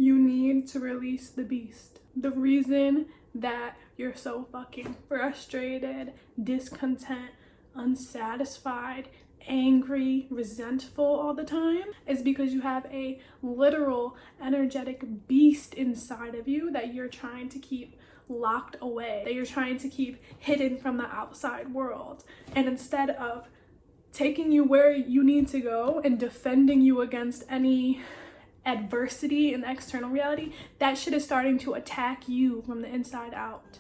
You need to release the beast. The reason that you're so fucking frustrated, discontent, unsatisfied, angry, resentful all the time is because you have a literal energetic beast inside of you that you're trying to keep locked away, that you're trying to keep hidden from the outside world. And instead of taking you where you need to go and defending you against any adversity in the external reality, that shit is starting to attack you from the inside out.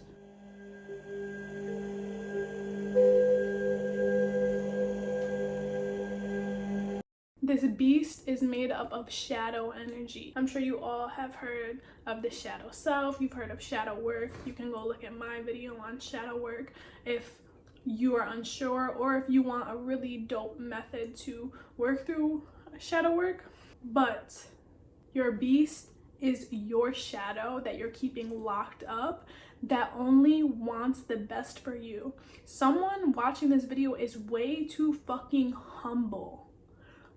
This beast is made up of shadow energy. I'm sure you all have heard of the shadow self. You've heard of shadow work. You can go look at my video on shadow work if you are unsure, or if you want a really dope method to work through shadow work. But your beast is your shadow that you're keeping locked up, that only wants the best for you. Someone watching this video is way too fucking humble.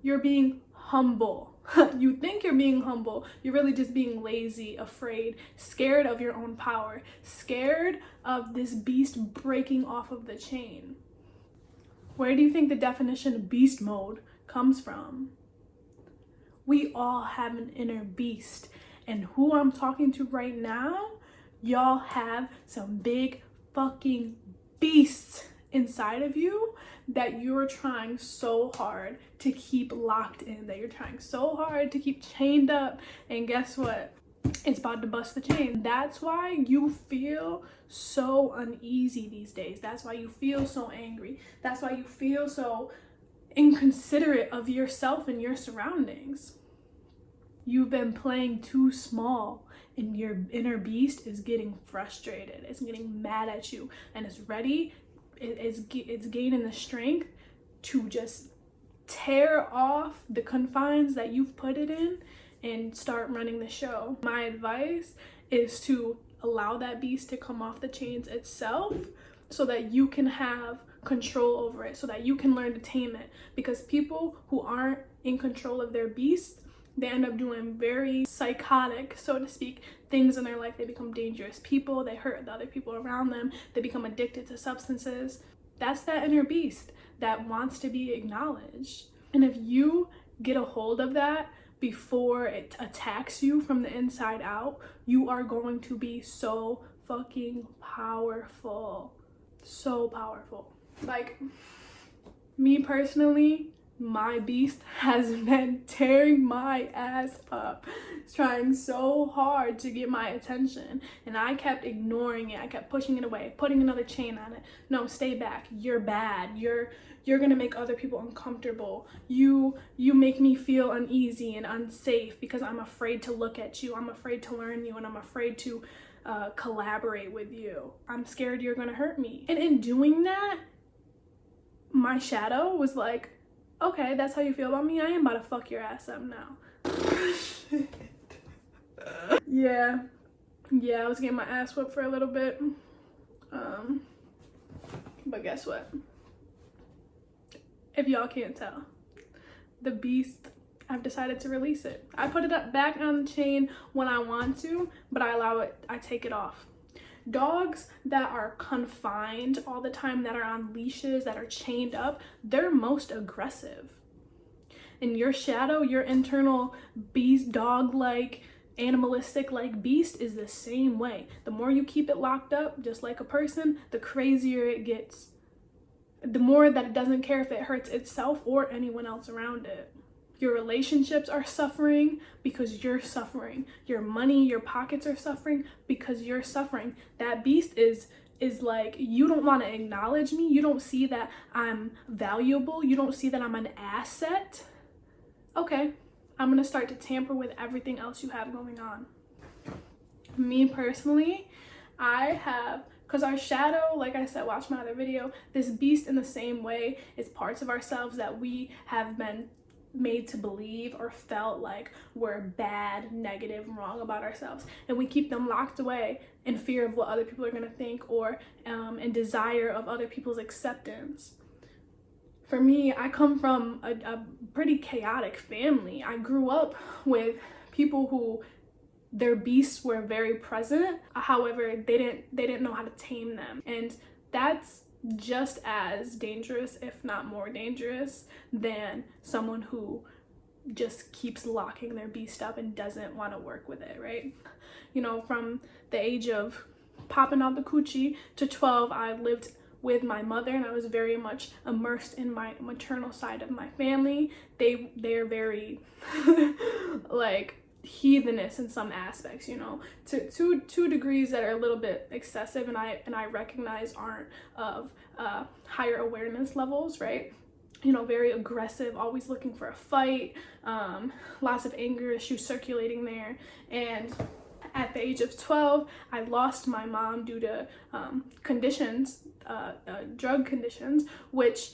You're being humble. You think you're being humble. You're really just being lazy, afraid, scared of your own power, scared of this beast breaking off of the chain. Where do you think the definition of beast mode comes from? We all have an inner beast, and who I'm talking to right now, y'all have some big fucking beasts inside of you that you're trying so hard to keep locked in, that you're trying so hard to keep chained up, and guess what? It's about to bust the chain. That's why you feel so uneasy these days. That's why you feel so angry. That's why you feel so inconsiderate of yourself and your surroundings. You've been playing too small, and your inner beast is getting frustrated. It's getting mad at you, and it's ready. It's gaining the strength to just tear off the confines that you've put it in and start running the show. My advice is to allow that beast to come off the chains itself, so that you can have control over it, so that you can learn to tame it. Because people who aren't in control of their beast, they end up doing very psychotic, so to speak, things in their life. They become dangerous people. They hurt the other people around them. They become addicted to substances. That's that inner beast that wants to be acknowledged. And if you get a hold of that before it attacks you from the inside out, you are going to be so fucking powerful. So powerful. Like, me personally, my beast has been tearing my ass up, trying so hard to get my attention, and I kept ignoring it. I kept pushing it away, putting another chain on it. No, stay back. You're bad. You're gonna make other people uncomfortable. You make me feel uneasy and unsafe because I'm afraid to look at you. I'm afraid to learn you, and I'm afraid to collaborate with you. I'm scared you're gonna hurt me. And in doing that, my shadow was like, okay, that's how you feel about me? I am about to fuck your ass up now. Yeah, I was getting my ass whipped for a little bit. But guess what? If y'all can't tell, the beast, I've decided to release it. I put it up back on the chain when I want to, but I allow it, I take it off. Dogs that are confined all the time, that are on leashes, that are chained up, they're most aggressive. And your shadow, your internal beast, dog-like, animalistic-like beast is the same way. The more you keep it locked up, just like a person, the crazier it gets. The more that it doesn't care if it hurts itself or anyone else around it. Your relationships are suffering because you're suffering. Your money, your pockets are suffering because you're suffering. That beast is like, you don't want to acknowledge me. You don't see that I'm valuable. You don't see that I'm an asset. Okay, I'm going to start to tamper with everything else you have going on. Me personally, I have, because our shadow, like I said, watch my other video, this beast in the same way is parts of ourselves that we have been made to believe or felt like we're bad, negative, wrong about ourselves, and we keep them locked away in fear of what other people are going to think, or in desire of other people's acceptance. For me, I come from a pretty chaotic family. I grew up with people who their beasts were very present. However, they didn't know how to tame them. And that's just as dangerous, if not more dangerous, than someone who just keeps locking their beast up and doesn't want to work with it, right? You know, from the age of popping out the coochie to 12, I lived with my mother, and I was very much immersed in my maternal side of my family. They're very like heathenous in some aspects, you know, to two degrees that are a little bit excessive, and I recognize aren't of higher awareness levels, right? You know, very aggressive, always looking for a fight, lots of anger issues circulating there. And at the age of 12, I lost my mom due to conditions, drug conditions, which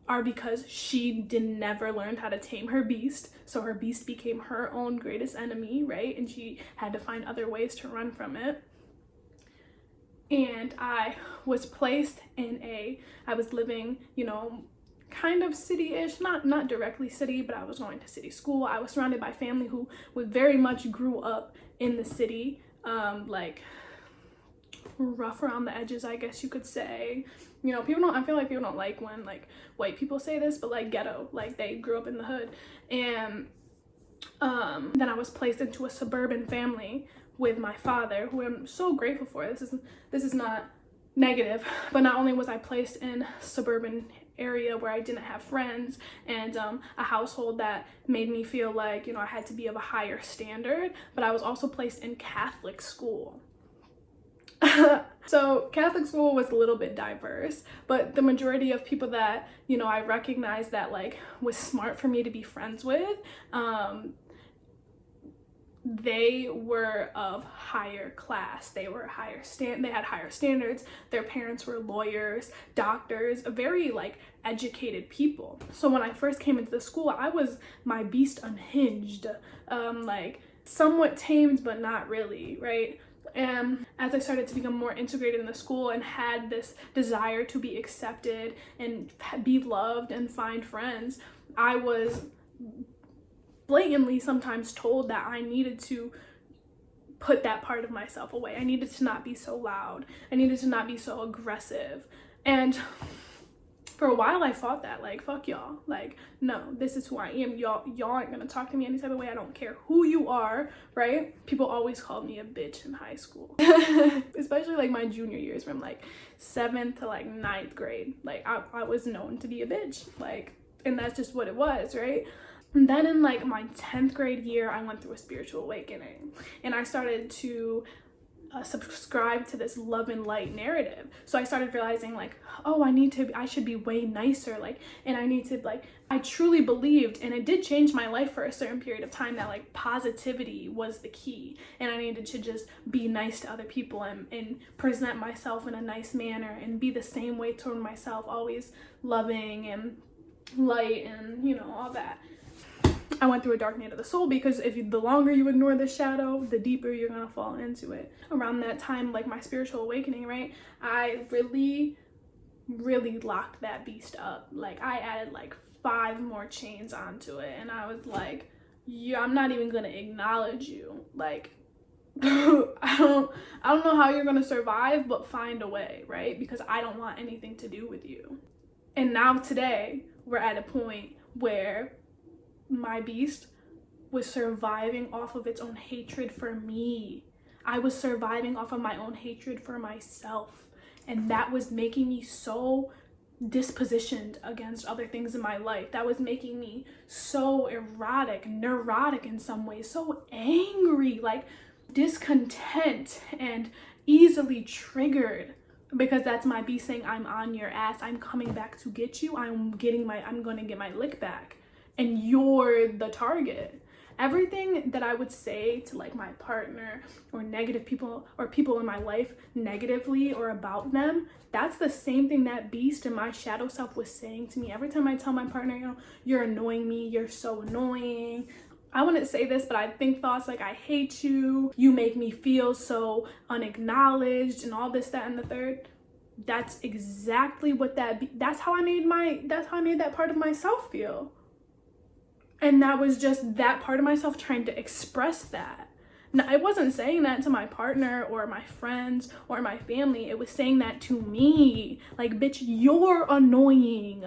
are because she never learned how to tame her beast. So her beast became her own greatest enemy, right? And she had to find other ways to run from it. And I was placed in I was living, you know, kind of city-ish, not directly city, but I was going to city school. I was surrounded by family who very much grew up in the city, like rough around the edges, I guess you could say. You know, I feel like people don't like when like white people say this, but like ghetto, like they grew up in the hood. And then I was placed into a suburban family with my father, who I'm so grateful for. This is not negative, but not only was I placed in suburban area where I didn't have friends, and a household that made me feel like, you know, I had to be of a higher standard, but I was also placed in Catholic school. So Catholic school was a little bit diverse, but the majority of people that, you know, I recognized that like was smart for me to be friends with, they were of higher class. They were they had higher standards. Their parents were lawyers, doctors, very like educated people. So when I first came into the school, my beast unhinged, like somewhat tamed, but not really, right? And as I started to become more integrated in the school and had this desire to be accepted and be loved and find friends, I was blatantly sometimes told that I needed to put that part of myself away. I needed to not be so loud. I needed to not be so aggressive. And for a while I fought that, like, fuck y'all. Like, no, this is who I am. Y'all aren't gonna talk to me any type of way. I don't care who you are, right? People always called me a bitch in high school. Especially like my junior years, from like 7th to like 9th grade. Like I was known to be a bitch. Like, and that's just what it was, right? And then in like my 10th grade year, I went through a spiritual awakening, and I started to subscribe to this love and light narrative. So I started realizing like, oh, I should be way nicer, like, and I need to, like, I truly believed, and it did change my life for a certain period of time, that like positivity was the key, and I needed to just be nice to other people and present myself in a nice manner and be the same way toward myself, always loving and light and, you know, all that. I went through a dark night of the soul, because the longer you ignore the shadow, the deeper you're gonna fall into it. Around that time, like my spiritual awakening, right, I really locked that beast up. Like I added like 5 more chains onto it, and I was like, yeah, I'm not even gonna acknowledge you. Like I don't know how you're gonna survive, but find a way, right? Because I don't want anything to do with you. And now today we're at a point where my beast was surviving off of its own hatred for me. I was surviving off of my own hatred for myself, and that was making me so dispositioned against other things in my life. That was making me so erratic, neurotic in some ways, so angry, like discontent and easily triggered, because that's my beast saying, I'm on your ass, I'm coming back to get you, I'm gonna get my lick back, and you're the target. Everything that I would say to like my partner or negative people or people in my life negatively or about them, that's the same thing that beast and my shadow self was saying to me. Every time I tell my partner, you know, you're annoying me, you're so annoying, I wouldn't say this, but I think thoughts like, I hate you, you make me feel so unacknowledged, and all this, that, and the third. That's exactly what that's how I made that part of myself feel. And that was just that part of myself trying to express that. No, I wasn't saying that to my partner or my friends or my family. It was saying that to me. Like, bitch, you're annoying.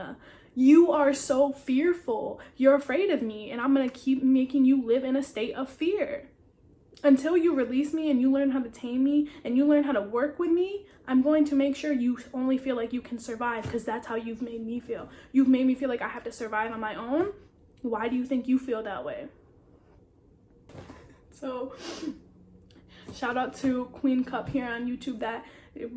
You are so fearful. You're afraid of me, and I'm gonna keep making you live in a state of fear. Until you release me and you learn how to tame me and you learn how to work with me, I'm going to make sure you only feel like you can survive, because that's how you've made me feel. You've made me feel like I have to survive on my own. Why do you think you feel that way? So shout out to Queen Cup here on YouTube that it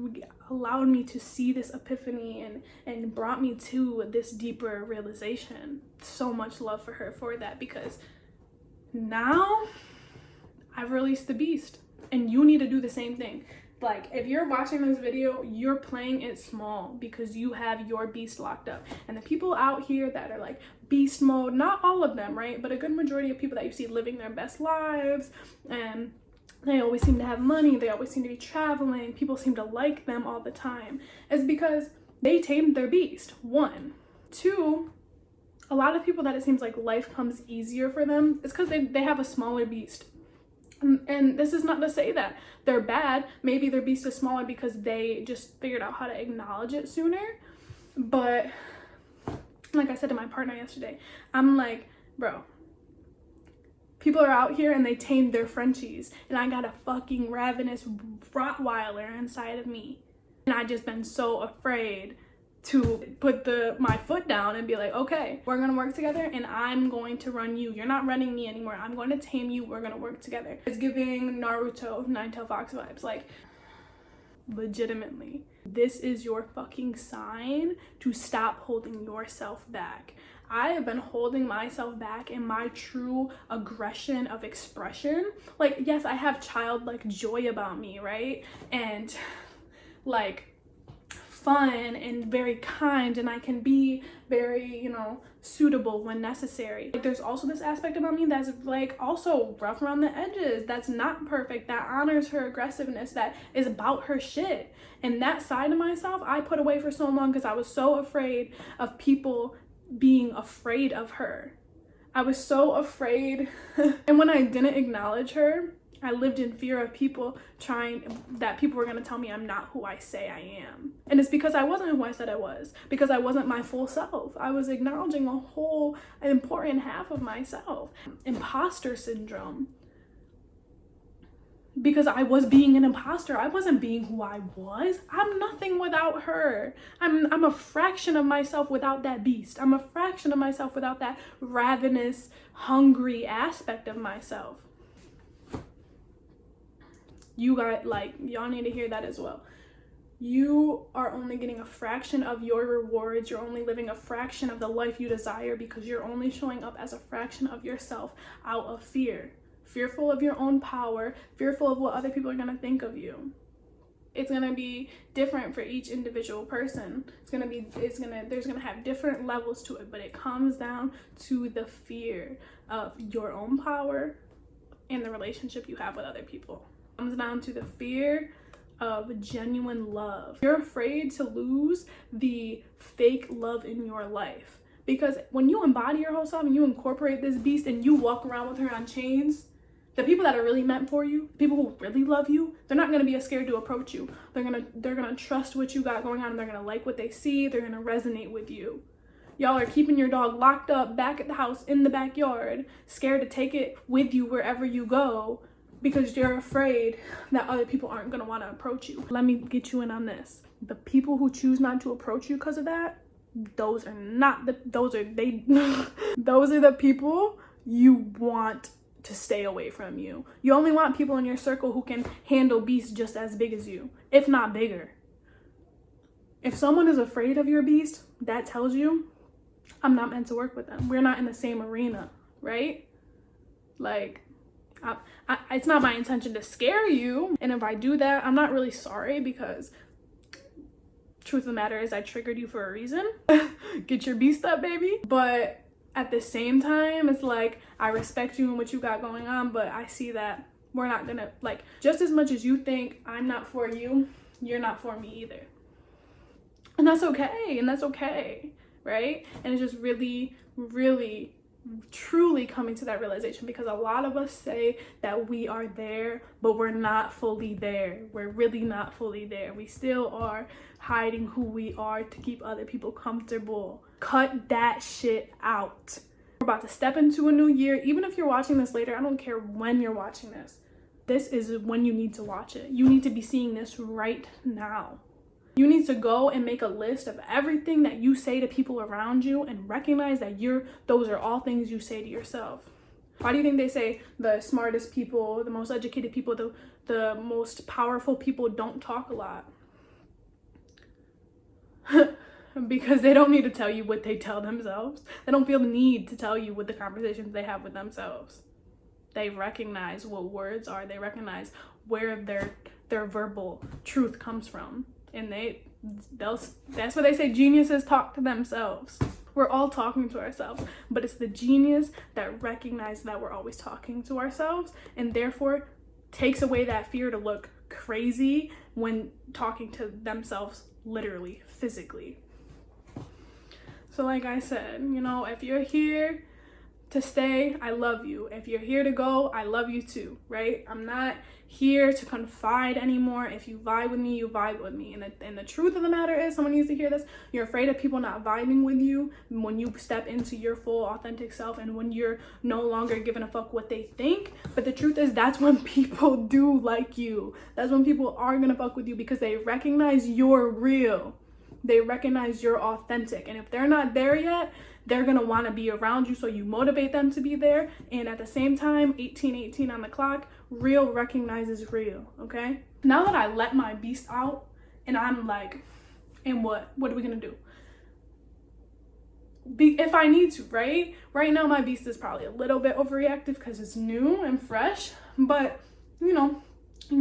allowed me to see this epiphany and brought me to this deeper realization. So much love for her for that, because now I've released the beast and you need to do the same thing. Like, if you're watching this video, you're playing it small because you have your beast locked up. And the people out here that are like beast mode, not all of them, right? But a good majority of people that you see living their best lives, and they always seem to have money, they always seem to be traveling, people seem to like them all the time, is because they tamed their beast, 1. 2, a lot of people that it seems like life comes easier for them, it's because they have a smaller beast. And this is not to say that they're bad. Maybe their beast is smaller because they just figured out how to acknowledge it sooner. But like I said to my partner yesterday, I'm like, bro, people are out here and they tamed their Frenchies, and I got a fucking ravenous Rottweiler inside of me. And I just been so afraid to put my foot down and be like, okay, we're gonna work together and I'm going to run you. You're not running me anymore. I'm going to tame you. We're gonna work together. It's giving Naruto, Nine-Tailed Fox vibes. Like, legitimately, this is your fucking sign to stop holding yourself back. I have been holding myself back in my true aggression of expression. Like, yes, I have childlike joy about me, right? And like, fun and very kind, and I can be very, you know, suitable when necessary. Like, there's also this aspect about me that's like also rough around the edges, that's not perfect, that honors her aggressiveness, that is about her shit. And that side of myself I put away for so long because I was so afraid of people being afraid of her. I was so afraid. And when I didn't acknowledge her, I lived in fear of people were going to tell me I'm not who I say I am. And it's because I wasn't who I said I was, because I wasn't my full self. I was acknowledging a whole important half of myself. Imposter syndrome. Because I was being an imposter. I wasn't being who I was. I'm nothing without her. I'm a fraction of myself without that beast. I'm a fraction of myself without that ravenous, hungry aspect of myself. You got, like, y'all need to hear that as well. You are only getting a fraction of your rewards. You're only living a fraction of the life you desire because you're only showing up as a fraction of yourself out of fear. Fearful of your own power, fearful of what other people are going to think of you. It's going to be different for each individual person. There's going to have different levels to it, but it comes down to the fear of your own power and the relationship you have with other people. Comes down to the fear of genuine love. You're afraid to lose the fake love in your life, because when you embody your whole self and you incorporate this beast and you walk around with her on chains, the people that are really meant for you, people who really love you, they're not going to be scared to approach you. They're gonna trust what you got going on, and they're gonna like what they see. They're gonna resonate with you. Y'all are keeping your dog locked up back at the house in the backyard, scared to take it with you wherever you go, because you're afraid that other people aren't going to want to approach you. Let me get you in on this. The people who choose not to approach you because of that, those are the people you want to stay away from you. You only want people in your circle who can handle beasts just as big as you, if not bigger. If someone is afraid of your beast, that tells you I'm not meant to work with them. We're not in the same arena, right? Like, it's not my intention to scare you, and if I do that, I'm not really sorry, because truth of the matter is I triggered you for a reason. Get your beast up, baby. But at the same time, it's like, I respect you and what you got going on, but I see that we're not gonna, like, just as much as you think I'm not for you, you're not for me either. And that's okay, right? And it's just really, really, truly coming to that realization, because a lot of us say that we are there, but we're not fully there. We're really not fully there. We still are hiding who we are to keep other people comfortable. Cut that shit out. We're about to step into a new year. Even if you're watching this later, I don't care when you're watching this. This is when you need to watch it. You need to be seeing this right now. You need to go and make a list of everything that you say to people around you and recognize that those are all things you say to yourself. Why do you think they say the smartest people, the most educated people, the most powerful people don't talk a lot? Because they don't need to tell you what they tell themselves. They don't feel the need to tell you what the conversations they have with themselves. They recognize what words are. They recognize where their verbal truth comes from. And that's what they say, geniuses talk to themselves. We're all talking to ourselves, but it's the genius that recognizes that we're always talking to ourselves, and therefore takes away that fear to look crazy when talking to themselves, literally, physically. So like I said, you know, if you're here to stay, I love you. If you're here to go, I love you too, right? I'm not here to confide anymore. If you vibe with me, you vibe with me. And the truth of the matter is, someone needs to hear this, you're afraid of people not vibing with you when you step into your full authentic self and when you're no longer giving a fuck what they think. But the truth is, that's when people do like you. That's when people are gonna fuck with you, because they recognize you're real. They recognize you're authentic. And if they're not there yet, they're gonna want to be around you, so you motivate them to be there. And at the same time, 18:18 on the clock, real recognizes real, okay? Now that I let my beast out, and I'm like, and what are we gonna do? If I need to, right? Right now, my beast is probably a little bit overreactive because it's new and fresh, but you know,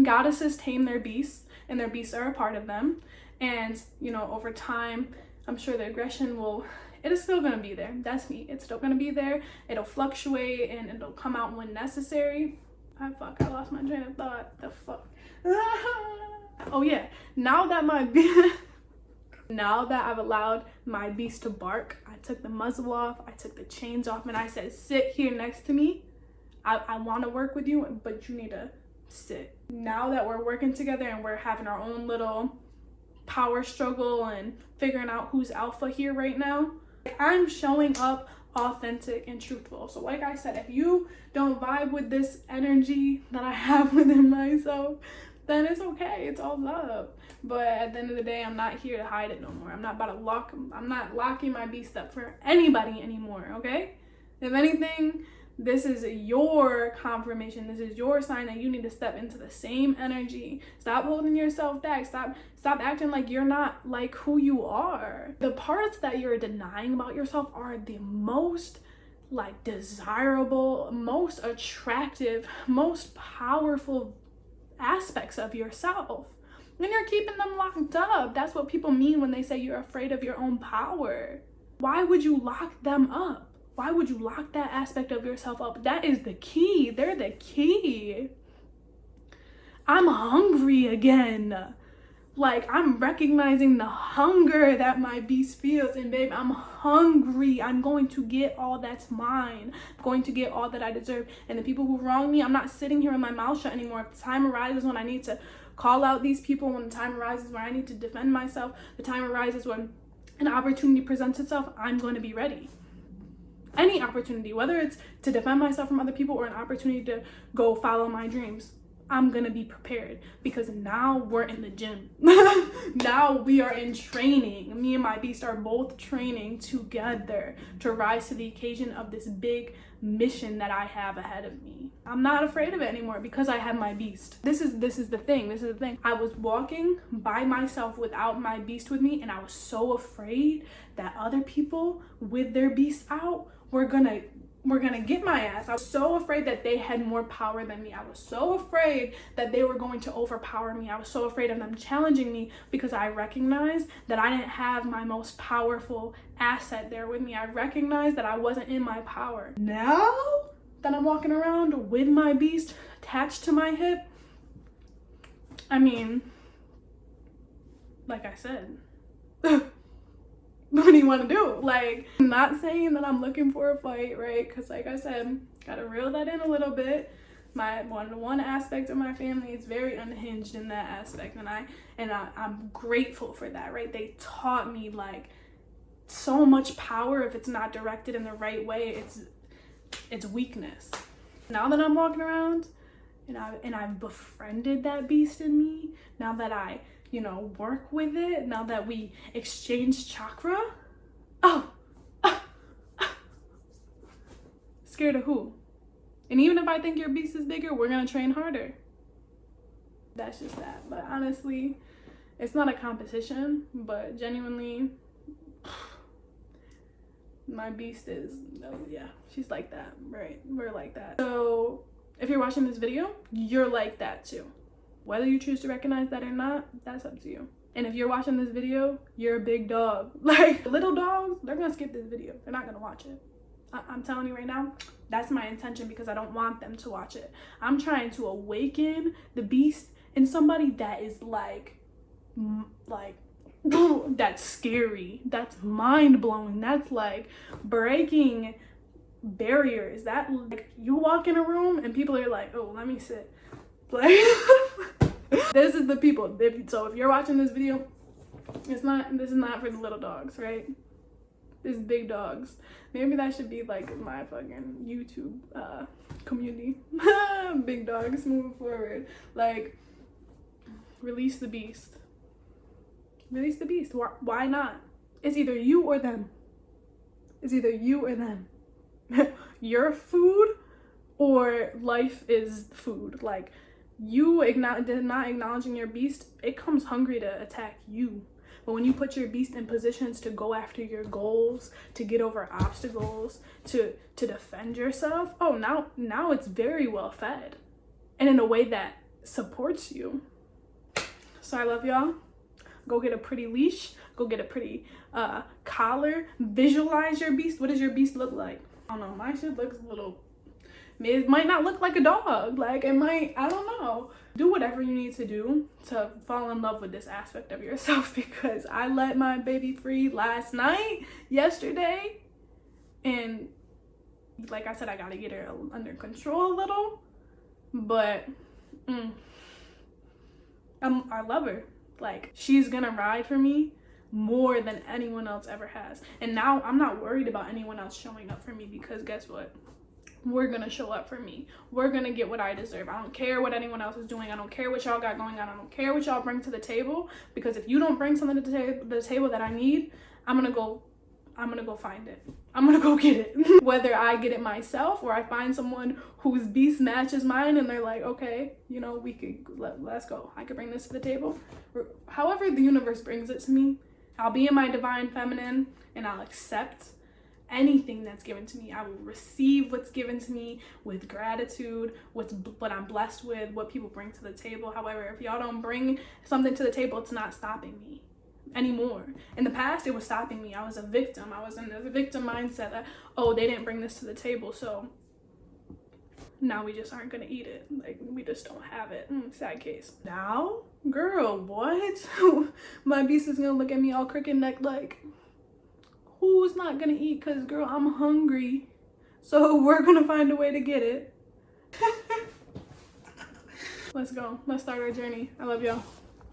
goddesses tame their beasts, and their beasts are a part of them. And you know, over time, I'm sure the aggression it is still gonna be there. That's me. It's still gonna be there. It'll fluctuate and it'll come out when necessary. I lost my train of thought. The fuck. Oh yeah. Now that I've allowed my beast to bark, I took the muzzle off, I took the chains off, and I said, sit here next to me. I want to work with you, but you need to sit. Now that we're working together and we're having our own little power struggle and figuring out who's alpha here right now, I'm showing up authentic and truthful. So like I said, if you don't vibe with this energy that I have within myself, then it's okay. It's all love. But at the end of the day, I'm not here to hide it no more. I'm not locking my beast up for anybody anymore, okay? If anything, this is your confirmation. This is your sign that you need to step into the same energy. Stop holding yourself back. Stop acting like you're not like who you are. The parts that you're denying about yourself are the most like desirable, most attractive, most powerful aspects of yourself. And you're keeping them locked up. That's what people mean when they say you're afraid of your own power. Why would you lock them up? Why would you lock that aspect of yourself up? That is the key. They're the key. I'm hungry again. Like, I'm recognizing the hunger that my beast feels. And babe, I'm hungry. I'm going to get all that's mine. I'm going to get all that I deserve. And the people who wrong me, I'm not sitting here with my mouth shut anymore. If the time arises when I need to call out these people, when the time arises when I need to defend myself, the time arises when an opportunity presents itself, I'm going to be ready. Any opportunity, whether it's to defend myself from other people or an opportunity to go follow my dreams, I'm gonna be prepared, because now we're in the gym. Now we are in training. Me and my beast are both training together to rise to the occasion of this big mission that I have ahead of me. I'm not afraid of it anymore because I have my beast. This is the thing. I was walking by myself without my beast with me, and I was so afraid that other people with their beasts out were gonna get my ass. I was so afraid that they had more power than me. I was so afraid that they were going to overpower me. I was so afraid of them challenging me, because I recognized that I didn't have my most powerful asset there with me. I recognized that I wasn't in my power. Now that I'm walking around with my beast attached to my hip, I mean, like I said, what do you want to do? Like, I'm not saying that I'm looking for a fight, right? Because like I said, gotta reel that in a little bit. My one aspect of my family is very unhinged in that aspect, and I'm grateful for that, right? They taught me like so much power, if it's not directed in the right way, it's weakness. Now that I'm walking around and I've befriended that beast in me, now that I, you know, work with it, now that we exchange chakra, scared of who? And even if I think your beast is bigger, we're gonna train harder. That's just that. But honestly, it's not a competition, but genuinely, my beast is, oh yeah, she's like that, right? We're like that. So if you're watching this video, you're like that too. Whether you choose to recognize that or not, that's up to you. And if you're watching this video, you're a big dog. Like, little dogs, they're gonna skip this video. They're not gonna watch it. I'm telling you right now, that's my intention, because I don't want them to watch it. I'm trying to awaken the beast in somebody that is like that's scary, that's mind-blowing, that's like breaking barriers. That, like, you walk in a room and people are like, oh, let me sit. Like, this is the people. So if you're watching this video, this is not for the little dogs, right? It's big dogs. Maybe that should be like my fucking YouTube community. Big dogs moving forward. Like, release the beast. Release the beast. Why not? It's either you or them. It's either you or them. Your food or life is food. Like, you not acknowledging your beast, it comes hungry to attack you. But when you put your beast in positions to go after your goals, to get over obstacles, to defend yourself, oh, now it's very well fed, and in a way that supports you. So I love y'all. Go get a pretty leash. Go get a pretty collar. Visualize your beast. What does your beast look like? I don't know. My shit looks a little... It might not look like a dog. Like, it might... I don't know. Do whatever you need to do to fall in love with this aspect of yourself, because I let my baby free yesterday. And like I said, I got to get her under control a little. But I love her. Like, she's gonna ride for me more than anyone else ever has. And now I'm not worried about anyone else showing up for me, because guess what? We're gonna show up for me. We're gonna get what I deserve. I don't care what anyone else is doing. I don't care what y'all got going on. I don't care what y'all bring to the table, because if you don't bring something to the table that I need, I'm gonna go find it. I'm gonna go get it. Whether I get it myself or I find someone whose beast matches mine and they're like, okay, you know, let's go. I could bring this to the table. However the universe brings it to me, I'll be in my divine feminine and I'll accept anything that's given to me. I will receive what's given to me with gratitude, what I'm blessed with, what people bring to the table. However, if y'all don't bring something to the table, it's not stopping me anymore. In the past, it was stopping me. I was a victim. I was in the victim mindset that, oh, they didn't bring this to the table, so now we just aren't gonna eat it. Like, we just don't have it. Sad case. Now, girl, what? My beast is gonna look at me all crooked neck like, who's not gonna eat? Because, girl, I'm hungry, so we're gonna find a way to get it. Let's go. Let's start our journey. I love y'all.